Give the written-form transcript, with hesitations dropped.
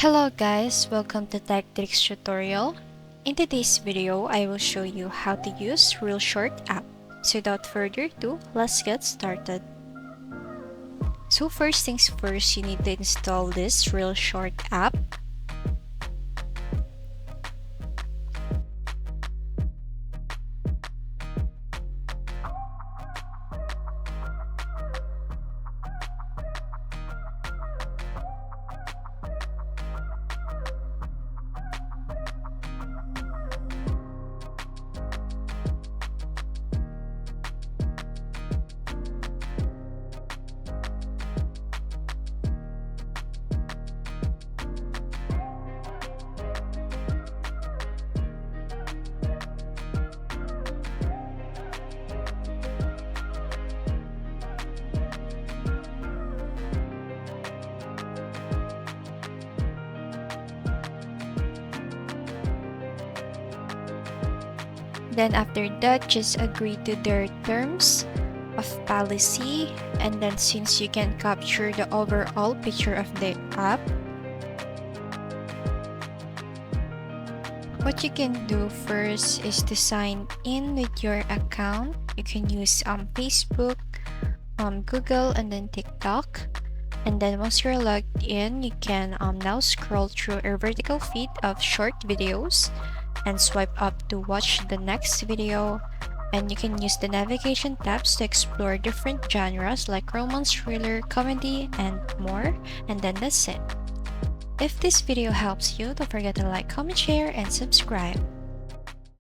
Hello guys, welcome to Tech Tricks tutorial. In today's video, I will show you how to use Reelshort app. So without further ado, let's get started. So first things first, you need to install this Reelshort app. Then after that, just agree to their terms of policy, and then since you can capture the overall picture of the app, what you can do first is to sign in with your account. You can use Facebook, Google, and then TikTok. And then once you're logged in, you can now scroll through a vertical feed of short videos and swipe up to watch the next video. And you can use the navigation tabs to explore different genres like romance, thriller, comedy, and more. And then that's it. If this video helps you, don't forget to like, comment, share, and subscribe.